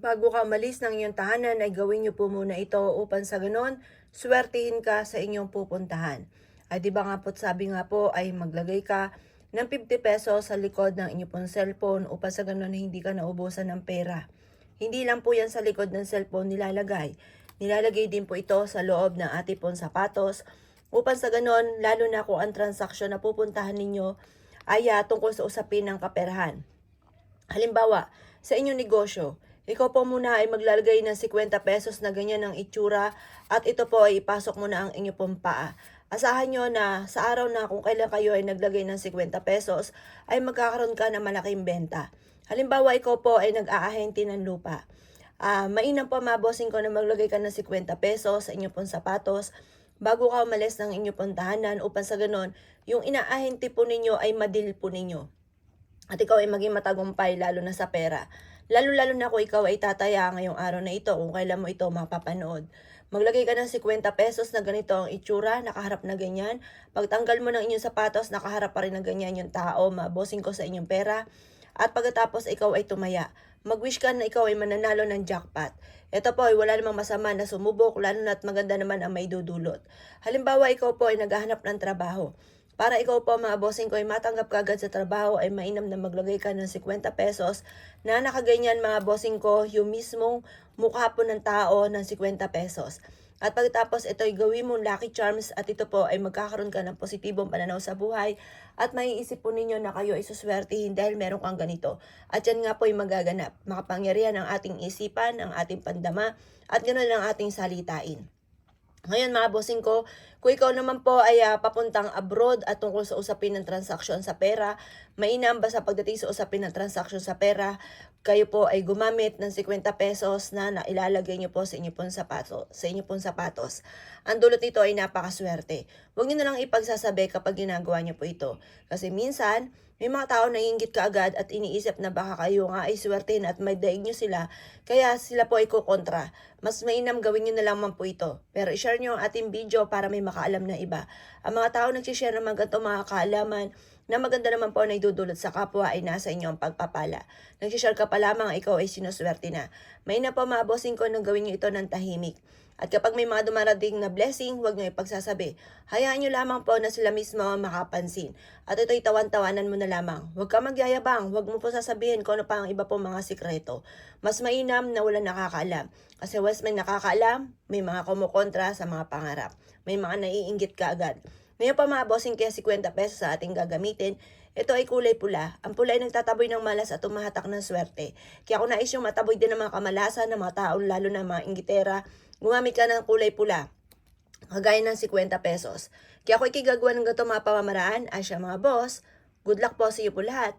Bago ka umalis ng iyong tahanan ay gawin niyo po muna ito upang sa ganon, swertihin ka sa inyong pupuntahan. Ay di ba nga po't sabi nga po ay maglagay ka ng 50 pesos sa likod ng inyong pong cellphone upang sa ganon hindi ka naubusan ng pera. Hindi lang po yan sa likod ng cellphone nilalagay. Nilalagay din po ito sa loob ng ating pong sapatos upang sa ganon, lalo na kung ang transaksyon na pupuntahan ninyo ay tungkol sa usapin ng kaperahan. Halimbawa, sa inyong negosyo, ikaw po muna ay maglalagay ng 50 pesos na ganyan ang itsura at ito po ay ipasok mo na ang inyong pong paa. Asahan nyo na sa araw na kung kailan kayo ay naglagay ng 50 pesos ay magkakaroon ka ng malaking benta. Halimbawa, ikaw po ay nag-aahente ng lupa. Mainam po mabossing ko na maglagay ka ng 50 pesos sa inyong pong sapatos bago ka umalis ng inyong pong tahanan upang sa ganon, yung inaahente po ninyo ay madil po ninyo. At ikaw ay maging matagumpay lalo na sa pera. Lalo-lalo na kung ikaw ay tataya ngayong araw na ito kung kailan mo ito mapapanood. Maglagay ka ng 50 pesos na ganito ang itsura, nakaharap na ganyan. Pagtanggal mo ng inyong sapatos, nakaharap pa rin na ganyan yung tao, mabosing ko sa inyong pera. At pagkatapos ikaw ay tumaya. Mag-wish ka na ikaw ay mananalo ng jackpot. Ito po ay wala namang masama na sumubok, lalo na at maganda naman ang may dudulot. Halimbawa, ikaw po ay naghahanap ng trabaho. Para ikaw po mga bossing ko ay matanggap ka agad sa trabaho ay mainam na maglagay ka ng 50 pesos na nakaganyan mga bossing ko yung mismong mukha po ng tao ng 50 pesos. At pagkatapos ito ay gawin mong lucky charms at ito po ay magkakaroon ka ng positibong pananaw sa buhay at maiisip po ninyo na kayo ay suswertihin dahil meron kang ganito. At yan nga po ay magaganap. Makapangyarihan ang ating isipan, ang ating pandama at ganoon ang ating salitain. Ngayon mga bossing ko, kung ikaw naman po ay papuntang abroad at tungkol sa usapin ng transaksyon sa pera, mainam ba sa pagdating sa usapin ng transaksyon sa pera, kayo po ay gumamit ng 50 pesos na ilalagay nyo po sa inyo pong sapatos. Ang dulot nito ay napakaswerte. Huwag nyo na lang ipagsasabi kapag ginagawa nyo po ito. Kasi minsan, may mga tao na iinggit ka agad at iniisip na baka kayo nga ay swertein at may daig nyo sila, kaya sila po ay kukontra. Mas mainam gawin nyo na lamang po ito. Pero i-share nyo ang ating video para may makaalam na iba. Ang mga tao nagsishare ng mga ganito mga kaalaman na maganda naman po na idudulot sa kapwa ay nasa inyo ang pagpapala. Nagsishare ka pa lamang ikaw ay sinuswerte na. Mainam po mga bossing ko na gawin nyo ito ng tahimik. At kapag may mga dumarating na blessing, huwag nyo ipagsasabi. Hayaan nyo lamang po na sila mismo ang makapansin. At ito'y tawan-tawanan mo na lamang. Huwag ka magyayabang, huwag mo po sasabihin kung ano pa ang iba pong mga sikreto. Mas mainam na wala nakakaalam. Kasi once may nakakaalam, may mga kumukontra sa mga pangarap. May mga naiinggit ka agad. Ngayon pa mga bossing kaya 50 pesos sa ating gagamitin, ito ay kulay pula. Ang pula ay nagtataboy ng malas at tumahatak ng swerte. Kaya kung nais yung mataboy din ng mga kamalasan ng mga tao, lalo na mga inggitera, gumamit ka ng kulay pula. Kagaya ng 50 pesos. Kaya kung ikigagawa ng gato mga pamamaraan, ay siya mga boss, good luck po sa iyo po lahat.